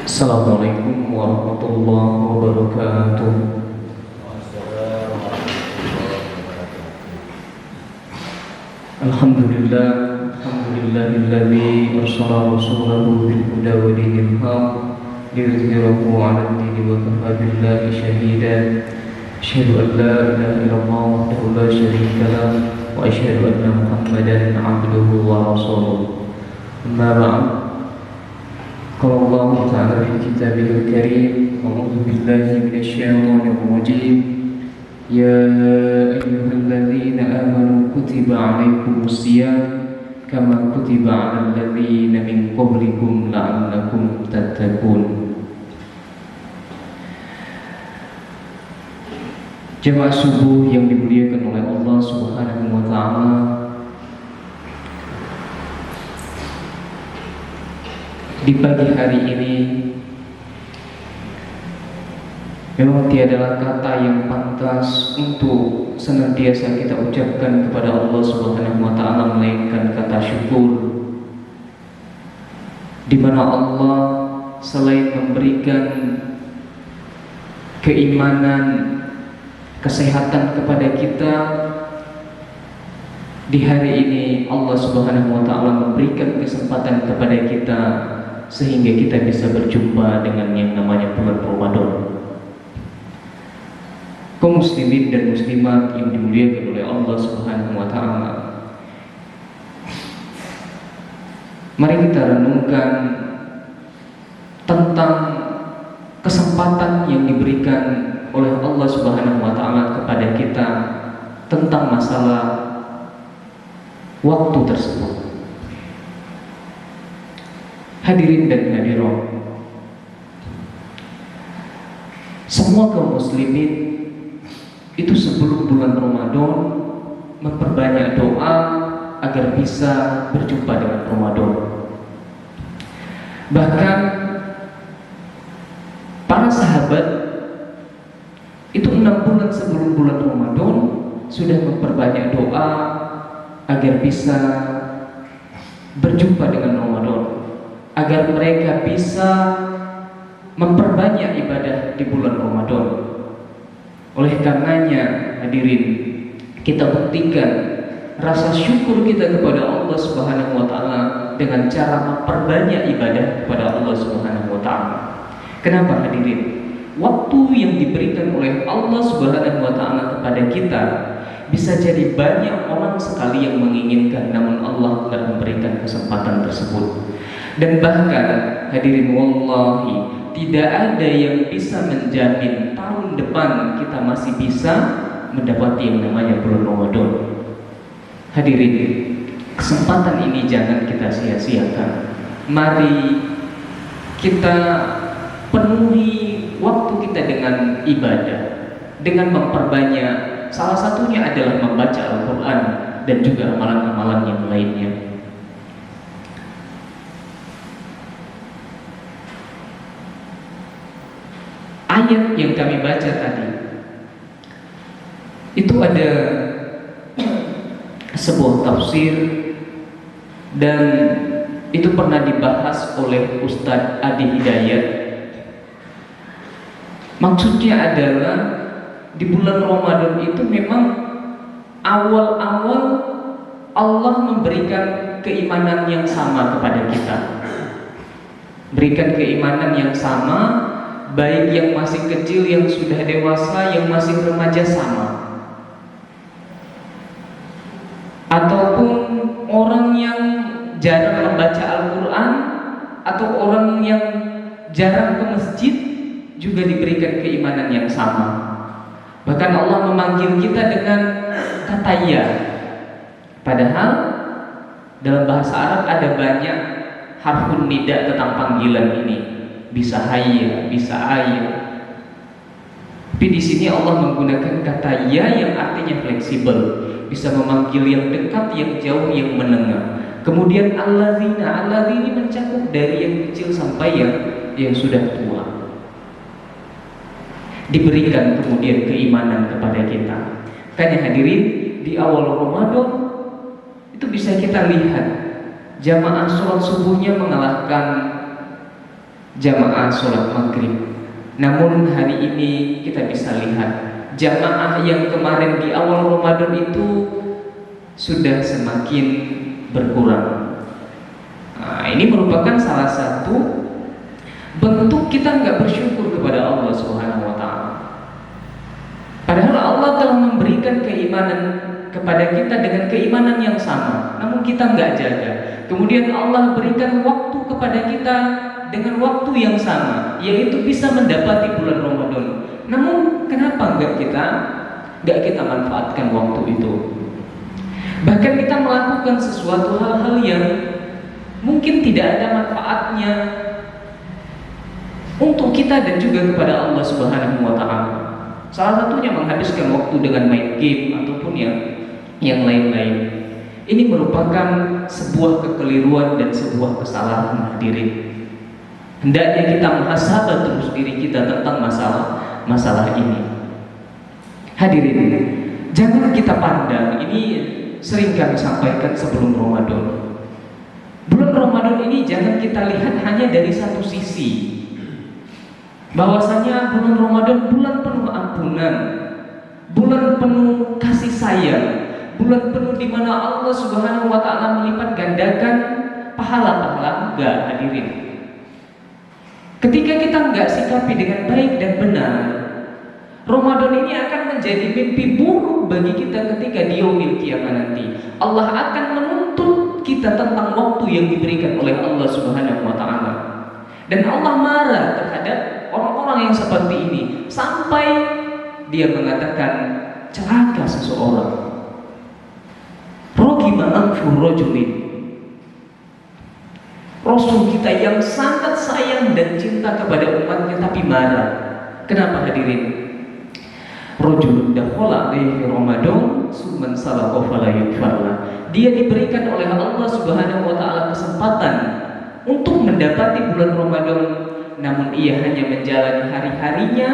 Assalamualaikum warahmatullahi wabarakatuh. Alhamdulillah, alhamdulillahilladzi arsala rasulahu bil huda wa dinil haq liyudhhirahu 'ala ad-dini wa kafa billahi shahida. Asyhadu an la ilaha illallah wahdahu la syarika lah wa asyhadu anna Muhammadan 'abduhu wa rasuluh. Amma ba'd. قال الله تعالى في كتابه الكريم أعوذ بالله من الشيطان الرجيم يا أيها الذين آمنوا كتب عليكم الصيام كما كتب على الذين من قبلكم لعلكم تتقون. Jemaah subuh yang dimuliakan oleh Allah Subhanahu wa taala, di pagi hari ini memang tiadalah kata yang pantas untuk senantiasa kita ucapkan kepada Allah Subhanahu wa taala melainkan kata syukur, di mana Allah selain memberikan keimanan, kesehatan kepada kita, di hari ini Allah Subhanahu wa taala memberikan kesempatan kepada kita sehingga kita bisa berjumpa dengan yang namanya bulan Ramadan. Kaum muslimin dan muslimat yang dimuliakan oleh Allah Subhanahu wa taala, mari kita renungkan tentang kesempatan yang diberikan oleh Allah Subhanahu wa taala kepada kita tentang masalah waktu tersebut. Hadirin dan hadirat, semua kaum muslimin itu sebelum bulan Ramadan memperbanyak doa agar bisa berjumpa dengan Ramadan. Bahkan para sahabat itu 6 bulan sebelum bulan Ramadan sudah memperbanyak doa agar bisa berjumpa dengan Ramadan, agar mereka bisa memperbanyak ibadah di bulan Ramadan. Oleh karenanya, hadirin, kita buktikan rasa syukur kita kepada Allah Subhanahu wa taala dengan cara memperbanyak ibadah kepada Allah Subhanahu wa taala. Kenapa, hadirin? Waktu yang diberikan oleh Allah Subhanahu wa taala kepada kita bisa jadi banyak orang sekali yang menginginkan, namun Allah tidak memberikan kesempatan tersebut. Dan bahkan, hadirin, wallahi tidak ada yang bisa menjamin tahun depan kita masih bisa mendapati yang namanya bulan Ramadan. Hadirin, kesempatan ini jangan kita sia-siakan. Mari kita penuhi waktu kita dengan ibadah, dengan memperbanyak. Salah satunya adalah membaca Al-Quran dan juga amalan-amalan yang lainnya. Ayat yang kami baca tadi itu ada sebuah tafsir dan itu pernah dibahas oleh Ustadz Adi Hidayat. Maksudnya adalah di bulan Ramadan itu memang awal-awal Allah memberikan keimanan yang sama kepada kita, berikan keimanan yang sama, baik yang masih kecil, yang sudah dewasa, yang masih remaja sama, ataupun orang yang jarang membaca Al-Quran atau orang yang jarang ke masjid juga diberikan keimanan yang sama. Bahkan Allah memanggil kita dengan kata ya. Padahal dalam bahasa Arab ada banyak harfun nida tentang panggilan ini. Bisa hayya, bisa ayya. Tapi di sini Allah menggunakan kata ya yang artinya fleksibel, bisa memanggil yang dekat, yang jauh, yang menengah. Kemudian alladzina ini mencakup dari yang kecil sampai yang sudah tua. Diberikan kemudian keimanan kepada kita. Karena hadirin, di awal Ramadan itu bisa kita lihat jamaah sholat subuhnya mengalahkan jamaah sholat maghrib. Namun hari ini kita bisa lihat jamaah yang kemarin di awal Ramadan itu sudah semakin berkurang. Nah, ini merupakan salah satu bentuk kita nggak bersyukur kepada Allah Subhanahu wa Ta'ala. Padahal Allah telah memberikan keimanan kepada kita dengan keimanan yang sama, namun kita nggak jaga. Kemudian Allah berikan waktu kepada kita dengan waktu yang sama, yaitu bisa mendapati bulan Ramadan. Namun kenapa nggak kita manfaatkan waktu itu? Bahkan kita melakukan sesuatu hal-hal yang mungkin tidak ada manfaatnya untuk kita dan juga kepada Allah Subhanahu wa Ta'ala. Salah satunya menghabiskan waktu dengan main game ataupun yang lain-lain. Ini merupakan sebuah kekeliruan dan sebuah kesalahan, hadirin. Hendaknya kita muhasabah terus diri kita tentang masalah ini. Hadirin, jangan kita pandang, ini sering kami sampaikan sebelum Ramadan. Bulan Ramadan ini jangan kita lihat hanya dari satu sisi, bahwasanya bulan Ramadan bulan penuh ampunan, bulan penuh kasih sayang, bulan penuh di mana Allah Subhanahu wa Ta'ala melipat gandakan pahala-pahala. Enggak, hadirin. Ketika kita enggak sikapi dengan baik dan benar, Ramadan ini akan menjadi mimpi buruk bagi kita ketika di yaumil qiyamah nanti. Allah akan menuntut kita tentang waktu yang diberikan oleh Allah Subhanahu wa Ta'ala. Dan Allah marah terhadap orang-orang yang seperti ini sampai dia mengatakan celaka seseorang. Rogima anfu rajulin. Rasul kita yang sangat sayang dan cinta kepada umatnya tapi marah. Kenapa, hadirin? Rajulun dakhala alaihi Ramadan summan salaqa fala yughfarlah. Dia diberikan oleh Allah Subhanahu wa Ta'ala kesempatan untuk mendapati bulan Ramadan, namun ia hanya menjalani hari-harinya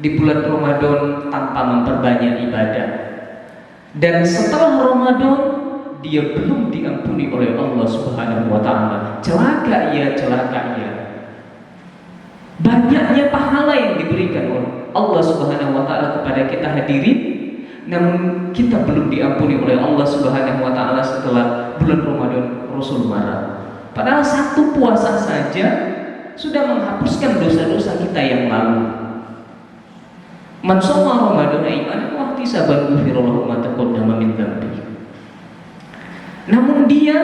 di bulan Ramadan tanpa memperbanyak ibadah. Dan setelah Ramadan dia belum diampuni oleh Allah Subhanahu wa Ta'ala. Celaka ia, celaka ia. Banyaknya pahala yang diberikan oleh Allah Subhanahu wa Ta'ala kepada kita, hadirin, namun kita belum diampuni oleh Allah Subhanahu wa Ta'ala setelah bulan Ramadan. Rasul marah. Padahal satu puasa saja sudah menghapuskan dosa-dosa kita yang lalu. Man shoma Ramadan imanan wa ihtisaban ghufira lahu ma taqaddama min dzambihi. Namun dia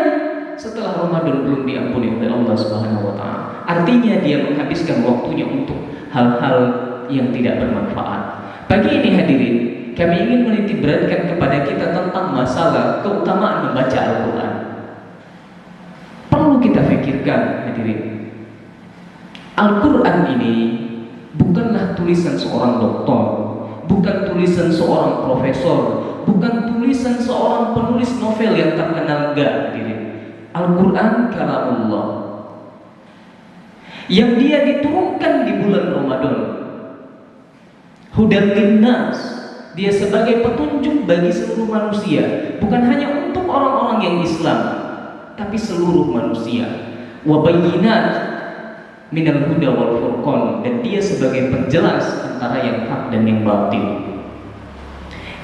setelah Ramadan belum diampuni oleh Allah Subhanahu wa Ta'ala. Artinya dia menghabiskan waktunya untuk hal-hal yang tidak bermanfaat. Pagi ini, hadirin, kami ingin menitik beratkan kepada kita tentang masalah keutamaan membaca Al-Quran. Perlu kita pikirkan, hadirin. Al-Quran ini bukanlah tulisan seorang doktor, bukan tulisan seorang profesor, bukan tulisan seorang penulis novel yang terkenal, enggak, hadirin. Al-Quran kalamullah yang dia diturunkan di bulan Ramadan. Hudan linnas, dia sebagai petunjuk bagi seluruh manusia, bukan hanya untuk orang-orang yang Islam, tapi seluruh manusia. Wa bayyinat minal huda wal furqan, dan dia sebagai penjelas antara yang hak dan yang batil.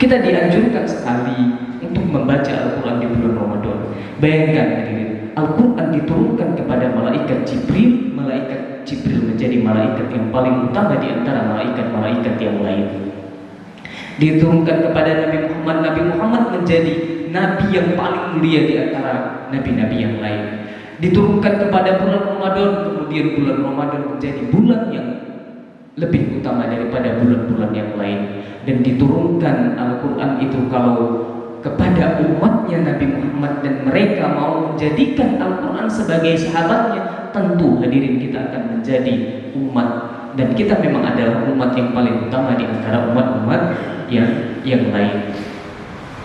Kita dianjurkan sekali untuk membaca Al-Quran di bulan Ramadan. Bayangkan, hadirin, Al-Quran diturunkan kepada malaikat Jibril. Malaikat Jibril menjadi malaikat yang paling utama di antara malaikat-malaikat yang lain. Diturunkan kepada Nabi Muhammad. Nabi Muhammad menjadi nabi yang paling mulia di antara nabi-nabi yang lain. Diturunkan kepada bulan Ramadan, kemudian bulan Ramadan menjadi bulan yang lebih utama daripada bulan-bulan yang lain. Dan diturunkan Al-Quran itu kalau kepada umatnya Nabi Muhammad dan mereka mau menjadikan Al-Quran sebagai sahabatnya, tentu, hadirin, kita akan menjadi umat, dan kita memang adalah umat yang paling utama di antara umat-umat yang lain.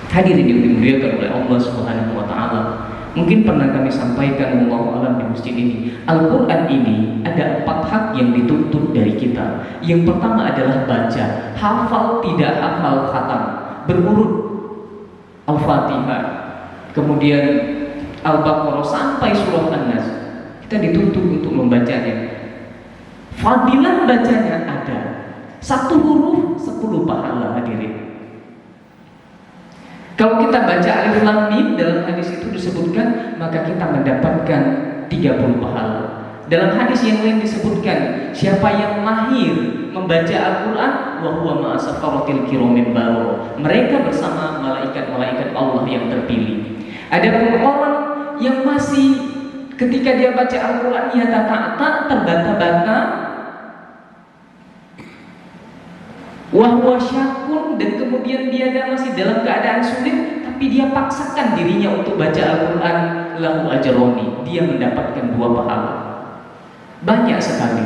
Hadirin yang dimuliakan oleh Allah Subhanahu wa Ta'ala, mungkin pernah kami sampaikan wallahu alam di masjid ini, Al-Quran ini ada 4 hak yang dituntut dari kita. Yang pertama adalah baca, hafal tidak hafal, khatam, berurut Al-Fatihah, kemudian Al-Baqarah sampai surah An-Nas. Kita dituntut untuk membacanya. Fadilah bacanya ada. Satu huruf 10 pahala hadirin. Kalau kita baca alif lam mim dalam hadis itu disebutkan, maka kita mendapatkan 30 pahala. Dalam hadis yang lain disebutkan, siapa yang mahir membaca Al-Quran, wa huwa ma'a safaratil kiramin bararah, mereka bersama malaikat-malaikat Allah yang terpilih. Adapun orang yang masih ketika dia baca Al-Quran ia tak terbata-bata, wahwa syakun, dan kemudian dia masih dalam keadaan sulit, tapi dia paksakan dirinya untuk baca Al-Quran, lahu ajroni, dia mendapatkan 2 pahala. Banyak sekali.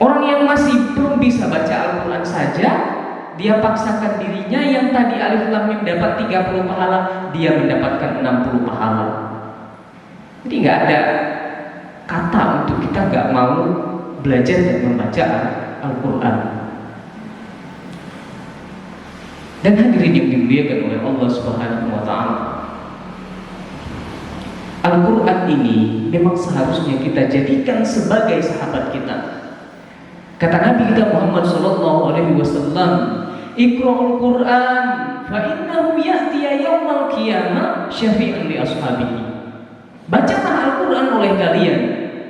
Orang yang masih belum bisa baca Al-Quran saja, dia paksakan dirinya, yang tadi alif lam mim dapat 30 pahala, dia mendapatkan 60 pahala. Jadi nggak ada kata untuk kita nggak mau belajar dan membaca Al-Quran. Dan hadirin yang dimuliakan oleh Allah Subhanahu wa Ta'ala, Al-Quran ini memang seharusnya kita jadikan sebagai sahabat kita. Kata Nabi kita Muhammad SAW, Iqra'ul Quran fa innahu ya'tiya yawmal qiyamah syafi'an li ashabihi. Bacalah Al-Quran oleh kalian,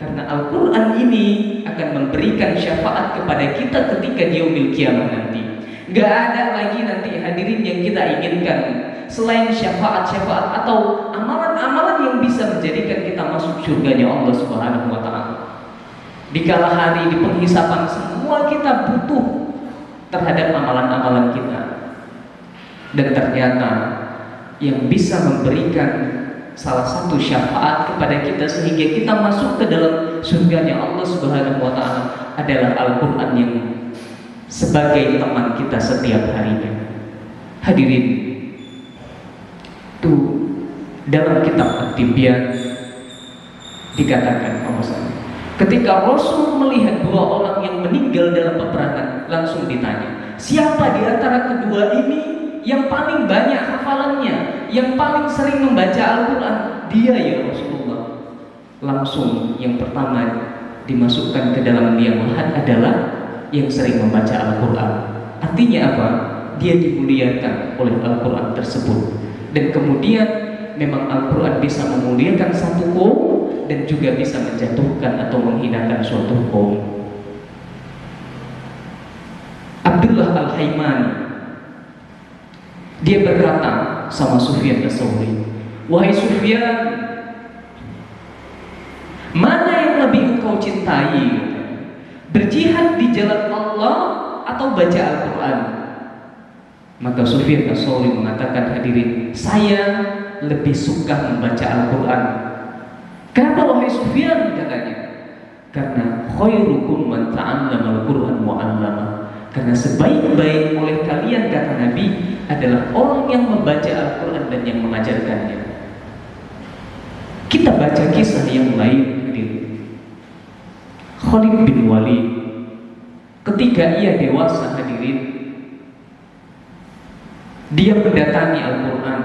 karena Al-Quran ini akan memberikan syafaat kepada kita ketika di yaumil qiyamah nanti. Gak ada lagi nanti hadirin yang kita inginkan selain syafaat-syafaat atau amalan-amalan yang bisa menjadikan kita masuk surganya Allah Subhanahu wa Ta'ala. Di kala hari di penghisapan, semua kita butuh terhadap amalan-amalan kita. Dan ternyata yang bisa memberikan salah satu syafaat kepada kita sehingga kita masuk ke dalam surganya Allah Subhanahu wa Ta'ala adalah Al-Quran yang sebagai teman kita setiap harinya. Hadirin, tuh dalam kitab At-Tibyan dikatakan ketika Rasul melihat 2 orang yang meninggal dalam peperangan, langsung ditanya, siapa di antara kedua ini yang paling banyak hafalannya, yang paling sering membaca Al-Quran? Dia ya Rasulullah. Langsung yang pertama dimasukkan ke dalam liang lahat adalah yang sering membaca Al-Quran. Artinya apa? Dia dimuliakan oleh Al-Quran tersebut. Dan kemudian memang Al-Quran bisa memuliakan satu kaum dan juga bisa menjatuhkan atau menghinakan suatu kaum. Abdullah Al-Haimani, dia berkata sama Sufyan As-Tsauri, wahai Sufyan, mana yang lebih engkau cintai, berjihad di jalan Allah atau baca Al-Quran? Maka Sufyan As-Tsauri mengatakan, hadirin, saya lebih suka membaca Al-Quran. Kenapa wahai Sufyan? Katanya, karena khairukum man ta'allama Al-Quran wa 'allama. Karena sebaik-baik oleh kalian, kata Nabi, adalah orang yang membaca Al-Quran dan yang mengajarkannya. Kita baca kisah yang lain, Khalid bin Walid, ketika ia dewasa, hadirin, dia mendatangi Al-Quran,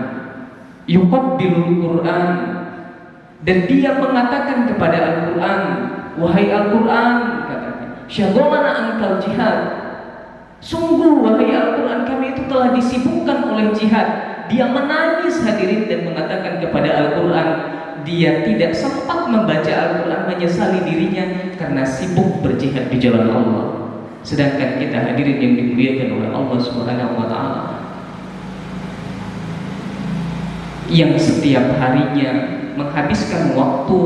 yuqabbilul Quran, dan dia mengatakan kepada Al-Quran, wahai Al-Quran, katanya, syaghalana ankal jihad. Sungguh wahai Al-Quran, kami itu telah disibukkan oleh jihad. Dia menangis, hadirin, dan mengatakan kepada Al-Quran, dia tidak sempat membaca Al-Quran, menyesali dirinya karena sibuk berjihad di jalan Allah. Sedangkan kita hadirin yang dimuliakan oleh Allah Subhanahu wa Ta'ala, yang setiap harinya menghabiskan waktu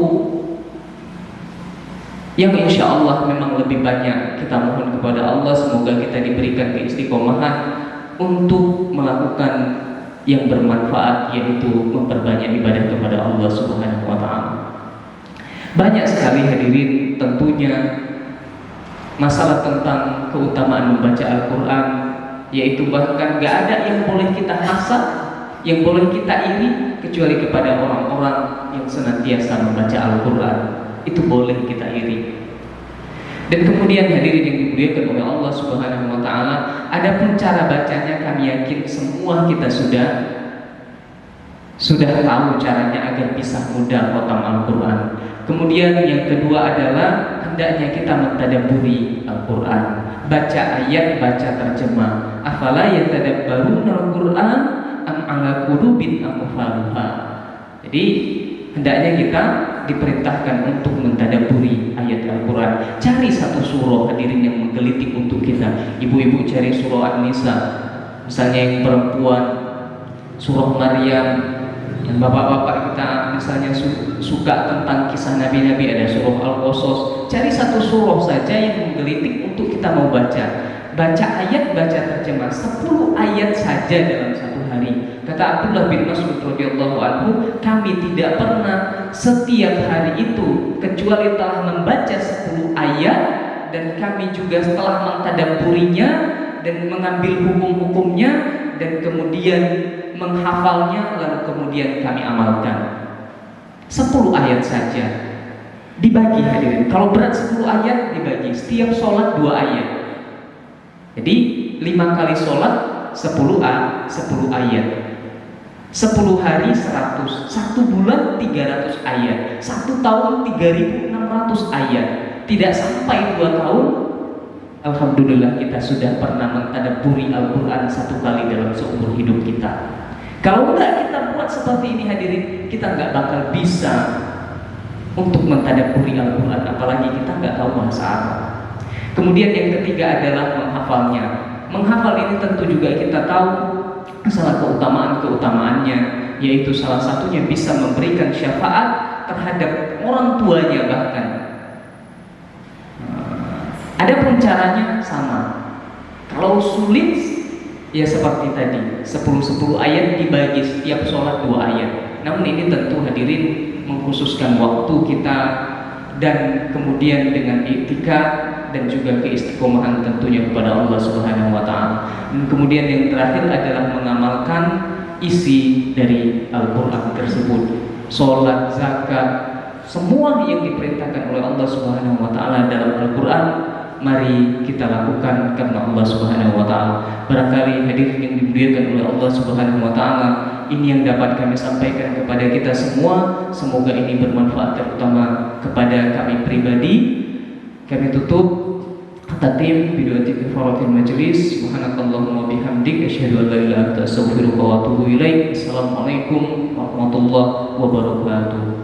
yang insya Allah memang lebih banyak, kita mohon kepada Allah semoga kita diberikan keistiqomahan untuk melakukan yang bermanfaat, yaitu memperbanyak ibadah kepada Allah Subhanahu wa Ta'ala. Banyak sekali hadirin tentunya masalah tentang keutamaan membaca Al-Quran, yaitu bahkan gak ada yang boleh kita hasad, yang boleh kita iri, kecuali kepada orang-orang yang senantiasa membaca Al-Quran. Itu boleh kita iri. Dan kemudian hadirin yang dimuliakan oleh Allah Subhanahu wa Ta'ala, adapun cara bacanya kami yakin semua kita sudah sudah tahu caranya agar bisa mudah khatam Al-Quran. Kemudian yang kedua adalah hendaknya kita mentadabburi Al-Quran, baca ayat, baca terjemah. Afala yatadabbaruna Al-Quran am ala qulubin aqfaluha. Jadi hendaknya kita diperintahkan untuk mentadabburi ayat Al-Quran. Cari satu surah hadirin yang menggelitik untuk kita. Ibu-ibu cari surah An-Nisa, misalnya yang perempuan, surah Maryam. Yang bapak-bapak kita misalnya suka tentang kisah nabi-nabi, ada surah Al-Qasas. Cari satu surah saja yang menggelitik untuk kita mau baca. Baca ayat, baca terjemah. 10 ayat saja dalam satu hari. Kata Abdullah bin Mas'ud radhiyallahu anhu, kami tidak pernah setiap hari itu kecuali telah membaca 10 ayat, dan kami juga setelah mentadabburinya dan mengambil hukum-hukumnya dan kemudian menghafalnya, lalu kemudian kami amalkan. 10 ayat saja dibagi hadirin. Kalau berat 10 ayat dibagi, setiap sholat 2 ayat. Jadi 5 kali sholat 10 ayat. 10 hari 100, 1 bulan 300 ayat, 1 tahun 3600 ayat. Tidak sampai 2 tahun, alhamdulillah kita sudah pernah mentadabburi Al-Quran 1 kali dalam seumur hidup kita. Kalau enggak kita buat seperti ini hadirin, kita enggak bakal bisa untuk mentadabburi Al-Quran, apalagi kita enggak tahu bahasa Arab. Kemudian yang ketiga adalah menghafalnya. Menghafal ini tentu juga kita tahu salah keutamaan-keutamaannya, yaitu salah satunya bisa memberikan syafaat terhadap orang tuanya bahkan. Adapun caranya sama. Kalau sulit, ya seperti tadi, 10 ayat dibagi setiap sholat 2 ayat. Namun ini tentu hadirin mengkhususkan waktu kita dan kemudian dengan etika dan juga keistiqomahan tentunya kepada Allah Subhanahu wa taala. Dan kemudian yang terakhir adalah mengamalkan isi dari Al-Qur'an tersebut. Salat, zakat, semua yang diperintahkan oleh Allah Subhanahu wa taala dalam Al-Qur'an, mari kita lakukan karena Allah Subhanahu wa taala. Barangkali hadirin yang dimuliakan oleh Allah Subhanahu wa taala, ini yang dapat kami sampaikan kepada kita semua. Semoga ini bermanfaat terutama kepada kami pribadi. Kami tutup tatim bidu'ati kifaratil majlis. Subhanakallahumma bihamdik asyhadu an la ilaha illa anta astaghfiruka wa atubu ilaik. Assalamualaikum warahmatullahi wabarakatuh.